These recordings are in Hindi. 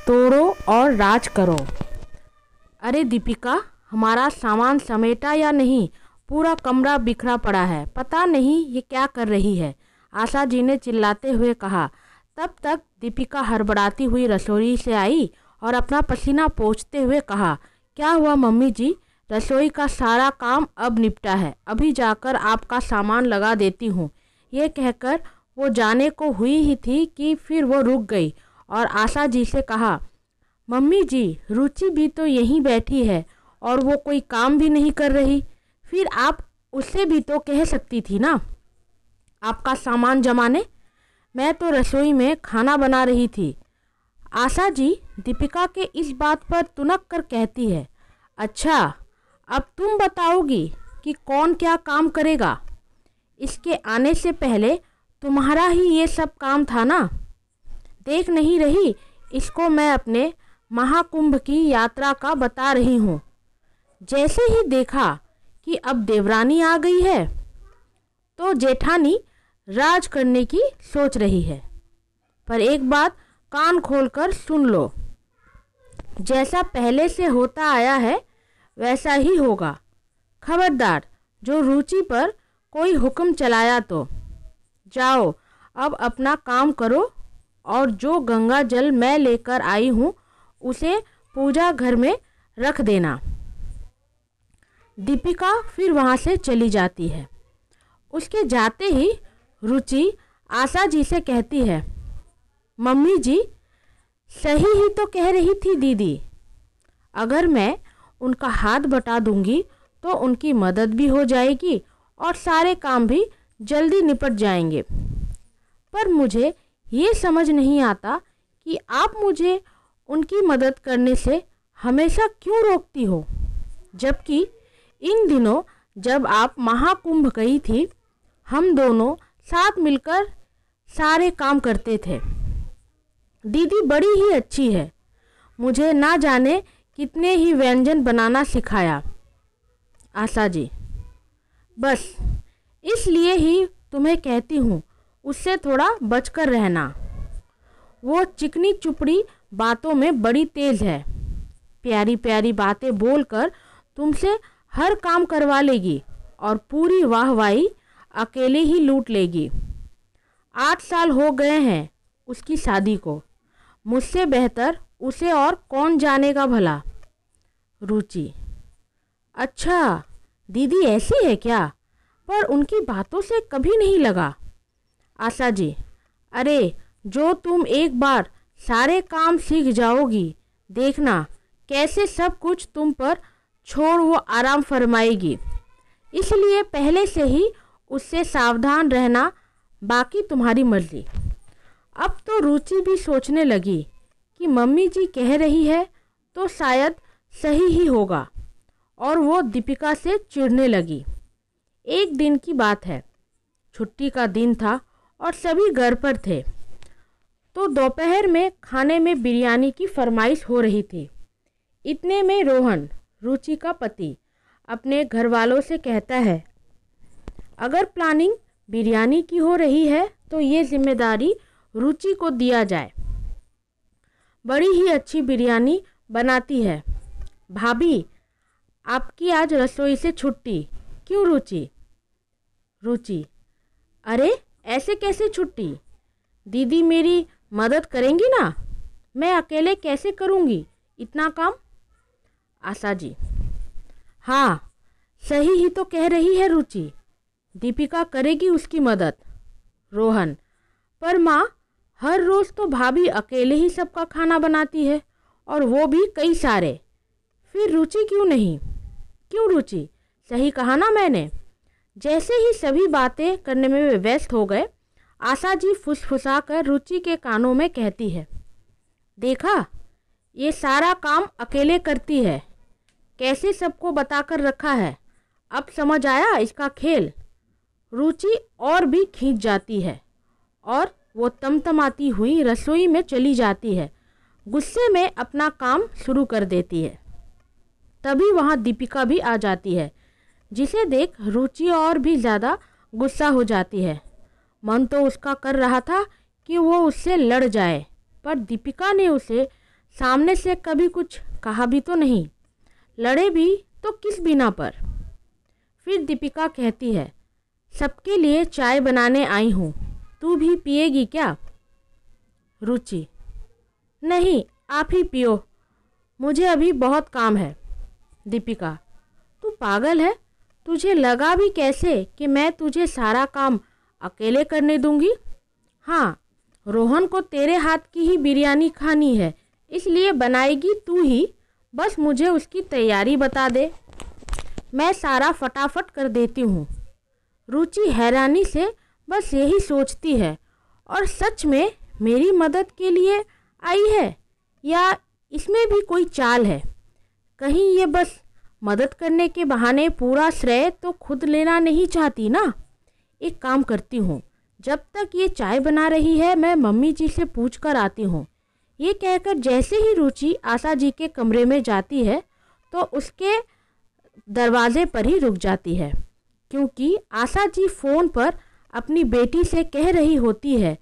तोड़ो और राज करो। अरे दीपिका, हमारा सामान समेटा या नहीं? पूरा कमरा बिखरा पड़ा है, पता नहीं ये क्या कर रही है, आशा जी ने चिल्लाते हुए कहा। तब तक दीपिका हड़बड़ाती हुई रसोई से आई और अपना पसीना पोंछते हुए कहा, क्या हुआ मम्मी जी? रसोई का सारा काम अब निपटा है, अभी जाकर आपका सामान लगा देती हूँ। ये कहकर वो जाने को हुई ही थी कि फिर वो रुक गई और आशा जी से कहा, मम्मी जी, रुचि भी तो यहीं बैठी है और वो कोई काम भी नहीं कर रही, फिर आप उससे भी तो कह सकती थी ना आपका सामान जमाने। मैं तो रसोई में खाना बना रही थी। आशा जी दीपिका के इस बात पर तुनक कर कहती है, अच्छा अब तुम बताओगी कि कौन क्या काम करेगा? इसके आने से पहले तुम्हारा ही ये सब काम था ना। देख नहीं रही, इसको मैं अपने महाकुंभ की यात्रा का बता रही हूँ। जैसे ही देखा कि अब देवरानी आ गई है तो जेठानी राज करने की सोच रही है। पर एक बात कान खोलकर सुन लो, जैसा पहले से होता आया है वैसा ही होगा। खबरदार, जो रुचि पर कोई हुक्म चलाया तो। जाओ अब अपना काम करो और जो गंगा जल मैं लेकर आई हूँ उसे पूजा घर में रख देना। दीपिका फिर वहाँ से चली जाती है। उसके जाते ही रुचि आशा जी से कहती है, मम्मी जी सही ही तो कह रही थी दीदी, अगर मैं उनका हाथ बटा दूंगी तो उनकी मदद भी हो जाएगी और सारे काम भी जल्दी निपट जाएंगे। पर मुझे ये समझ नहीं आता कि आप मुझे उनकी मदद करने से हमेशा क्यों रोकती हो, जबकि इन दिनों जब आप महाकुंभ गई थी हम दोनों साथ मिलकर सारे काम करते थे। दीदी बड़ी ही अच्छी है, मुझे ना जाने कितने ही व्यंजन बनाना सिखाया। आशा जी, बस इसलिए ही तुम्हें कहती हूँ उससे थोड़ा बचकर रहना। वो चिकनी चुपड़ी बातों में बड़ी तेज है, प्यारी प्यारी बातें बोलकर तुमसे हर काम करवा लेगी और पूरी वाहवाही अकेले ही लूट लेगी। 8 साल हो गए हैं उसकी शादी को, मुझसे बेहतर उसे और कौन जानेगा भला। रुचि, अच्छा दीदी ऐसी है क्या? पर उनकी बातों से कभी नहीं लगा। आशा जी, अरे जो तुम एक बार सारे काम सीख जाओगी, देखना कैसे सब कुछ तुम पर छोड़ वो आराम फरमाएगी। इसलिए पहले से ही उससे सावधान रहना, बाकी तुम्हारी मर्जी। अब तो रुचि भी सोचने लगी कि मम्मी जी कह रही है तो शायद सही ही होगा और वो दीपिका से चिढ़ने लगी। एक दिन की बात है, छुट्टी का दिन था और सभी घर पर थे, तो दोपहर में खाने में बिरयानी की फरमाइश हो रही थी। इतने में रोहन, रुचि का पति, अपने घर वालों से कहता है, अगर प्लानिंग बिरयानी की हो रही है तो ये जिम्मेदारी रुचि को दिया जाए, बड़ी ही अच्छी बिरयानी बनाती है। भाभी, आपकी आज रसोई से छुट्टी क्यों रुचि? रुचि, अरे ऐसे कैसे छुट्टी? दीदी मेरी मदद करेंगी ना, मैं अकेले कैसे करूँगी इतना काम? आशा जी, हाँ सही ही तो कह रही है रुचि, दीपिका करेगी उसकी मदद। रोहन, पर माँ हर रोज़ तो भाभी अकेले ही सबका खाना बनाती है और वो भी कई सारे, फिर रुचि क्यों नहीं? क्यों रुचि, सही कहा ना मैंने। जैसे ही सभी बातें करने में वे व्यस्त हो गए, आशा जी फुसफुसा कर रुचि के कानों में कहती है, देखा ये सारा काम अकेले करती है, कैसे सबको बताकर रखा है, अब समझ आया इसका खेल। रुचि और भी खींच जाती है और वो तमतमाती हुई रसोई में चली जाती है, गुस्से में अपना काम शुरू कर देती है। तभी वहाँ दीपिका भी आ जाती है, जिसे देख रुचि और भी ज़्यादा गुस्सा हो जाती है। मन तो उसका कर रहा था कि वो उससे लड़ जाए, पर दीपिका ने उसे सामने से कभी कुछ कहा भी तो नहीं, लड़े भी तो किस बिना पर। फिर दीपिका कहती है, सबके लिए चाय बनाने आई हूँ, तू भी पिएगी क्या? रुचि, नहीं आप ही पियो, मुझे अभी बहुत काम है। दीपिका, तू पागल है? तुझे लगा भी कैसे कि मैं तुझे सारा काम अकेले करने दूंगी? हाँ, रोहन को तेरे हाथ की ही बिरयानी खानी है, इसलिए बनाएगी तू ही, बस मुझे उसकी तैयारी बता दे, मैं सारा फटाफट कर देती हूँ। रुचि हैरानी से बस यही सोचती है, और सच में मेरी मदद के लिए आई है या इसमें भी कोई चाल है? कहीं ये बस मदद करने के बहाने पूरा श्रेय तो खुद लेना नहीं चाहती ना? एक काम करती हूँ, जब तक ये चाय बना रही है मैं मम्मी जी से पूछ कर आती हूँ। ये कहकर जैसे ही रुचि आशा जी के कमरे में जाती है तो उसके दरवाजे पर ही रुक जाती है, क्योंकि आशा जी फ़ोन पर अपनी बेटी से कह रही होती है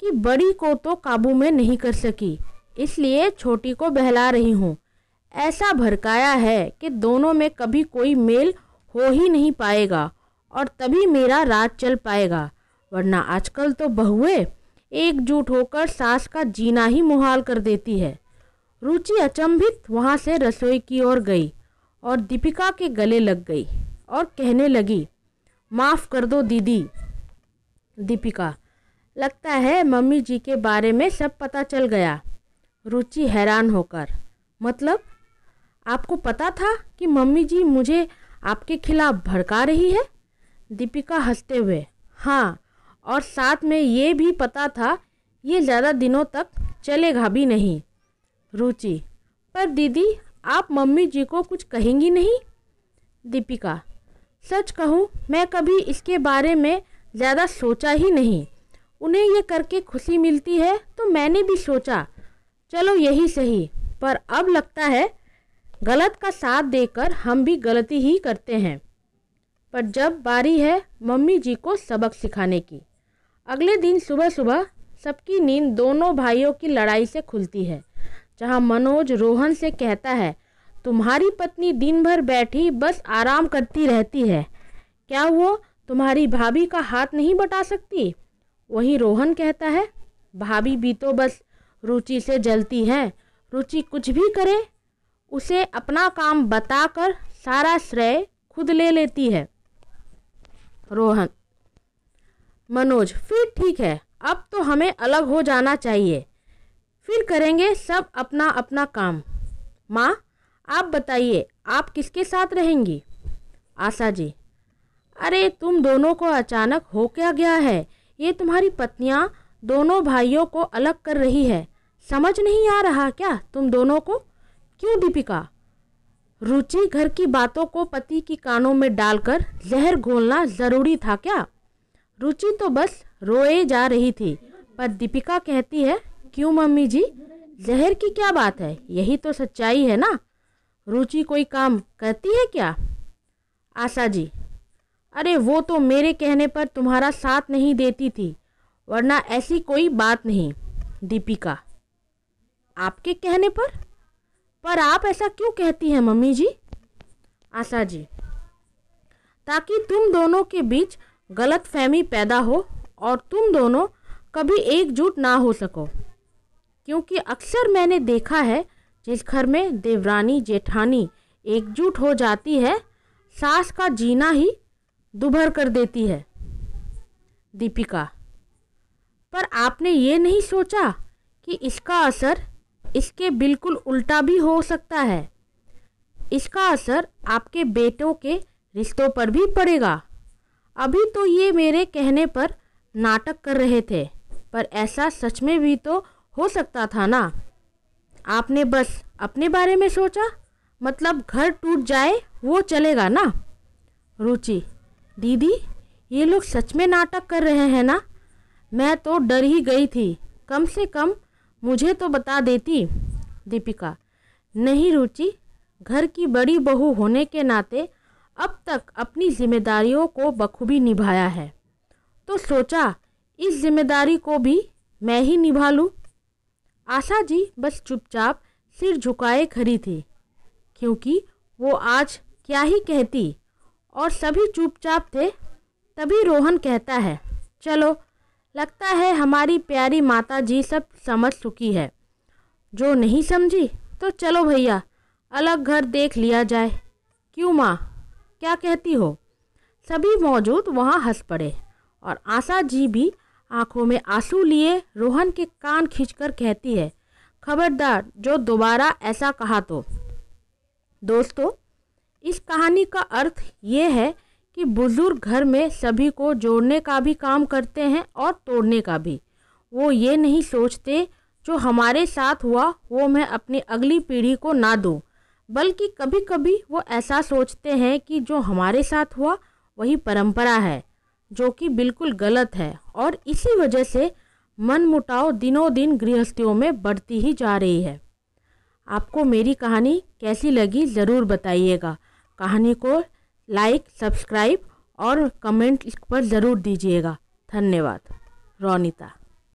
कि बड़ी को तो काबू में नहीं कर सकी, इसलिए छोटी को बहला रही हूँ। ऐसा भड़काया है कि दोनों में कभी कोई मेल हो ही नहीं पाएगा और तभी मेरा राज चल पाएगा, वरना आजकल तो बहुएं एकजुट होकर सास का जीना ही मुहाल कर देती है। रुचि अचंभित वहाँ से रसोई की ओर गई और दीपिका के गले लग गई और कहने लगी, माफ़ कर दो दीदी। दीपिका, लगता है मम्मी जी के बारे में सब पता चल गया। रुचि हैरान होकर, मतलब आपको पता था कि मम्मी जी मुझे आपके खिलाफ भड़का रही है? दीपिका हंसते हुए, हाँ, और साथ में ये भी पता था ये ज़्यादा दिनों तक चलेगा भी नहीं। रुचि, पर दीदी आप मम्मी जी को कुछ कहेंगी नहीं? दीपिका, सच कहूँ मैं कभी इसके बारे में ज़्यादा सोचा ही नहीं, उन्हें ये करके खुशी मिलती है तो मैंने भी सोचा चलो यही सही, पर अब लगता है गलत का साथ देकर हम भी गलती ही करते हैं। पर जब बारी है मम्मी जी को सबक सिखाने की। अगले दिन सुबह सुबह सबकी नींद दोनों भाइयों की लड़ाई से खुलती है, जहां मनोज रोहन से कहता है, तुम्हारी पत्नी दिन भर बैठी बस आराम करती रहती है, क्या वो तुम्हारी भाभी का हाथ नहीं बटा सकती? वहीं रोहन कहता है, भाभी भी तो बस रुचि से जलती हैं, रुचि कुछ भी करे उसे अपना काम बताकर सारा श्रेय खुद ले लेती है। रोहन, मनोज, फिर ठीक है, अब तो हमें अलग हो जाना चाहिए, फिर करेंगे सब अपना अपना काम। माँ, आप बताइए आप किसके साथ रहेंगी? आशा जी, अरे तुम दोनों को अचानक हो क्या गया है? ये तुम्हारी पत्नियां दोनों भाइयों को अलग कर रही है, समझ नहीं आ रहा क्या तुम दोनों को? क्यों दीपिका? रुचि घर की बातों को पति की कानों में डालकर जहर घोलना ज़रूरी था क्या? रुचि तो बस रोए जा रही थी, पर दीपिका कहती है, क्यों मम्मी जी, जहर की क्या बात है, यही तो सच्चाई है ना। रुचि कोई काम करती है क्या? आशा जी, अरे वो तो मेरे कहने पर तुम्हारा साथ नहीं देती थी, वरना ऐसी कोई बात नहीं। दीपिका, आपके कहने पर आप ऐसा क्यों कहती हैं मम्मी जी? आशा जी, ताकि तुम दोनों के बीच गलतफहमी पैदा हो और तुम दोनों कभी एकजुट ना हो सको, क्योंकि अक्सर मैंने देखा है जिस घर में देवरानी जेठानी एकजुट हो जाती है, सास का जीना ही दुभर कर देती है। दीपिका, पर आपने ये नहीं सोचा कि इसका असर इसके बिल्कुल उल्टा भी हो सकता है? इसका असर आपके बेटों के रिश्तों पर भी पड़ेगा। अभी तो ये मेरे कहने पर नाटक कर रहे थे, पर ऐसा सच में भी तो हो सकता था ना। आपने बस अपने बारे में सोचा, मतलब घर टूट जाए वो चलेगा ना। रुचि, दीदी ये लोग सच में नाटक कर रहे हैं ना? मैं तो डर ही गई थी, कम से कम मुझे तो बता देती। दीपिका, नहीं रुचि, घर की बड़ी बहू होने के नाते अब तक अपनी जिम्मेदारियों को बखूबी निभाया है, तो सोचा इस जिम्मेदारी को भी मैं ही निभा लूँ। आशा जी बस चुपचाप सिर झुकाए खड़ी थी, क्योंकि वो आज क्या ही कहती और सभी चुपचाप थे। तभी रोहन कहता है, चलो, लगता है हमारी प्यारी माता जी सब समझ चुकी है। जो नहीं समझी तो चलो भैया, अलग घर देख लिया जाए। क्यों माँ, क्या कहती हो? सभी मौजूद वहाँ हंस पड़े और आशा जी भी आंखों में आंसू लिए रोहन के कान खींचकर कहती है, खबरदार जो दोबारा ऐसा कहा तो। दोस्तों, इस कहानी का अर्थ ये है कि बुजुर्ग घर में सभी को जोड़ने का भी काम करते हैं और तोड़ने का भी। वो ये नहीं सोचते जो हमारे साथ हुआ वो मैं अपनी अगली पीढ़ी को ना दूं, बल्कि कभी कभी वो ऐसा सोचते हैं कि जो हमारे साथ हुआ वही परंपरा है, जो कि बिल्कुल गलत है। और इसी वजह से मनमुटाव दिनों दिन गृहस्थियों में बढ़ती ही जा रही है। आपको मेरी कहानी कैसी लगी ज़रूर बताइएगा। कहानी को लाइक, सब्सक्राइब और कमेंट इस पर ज़रूर दीजिएगा। धन्यवाद। रोनिता।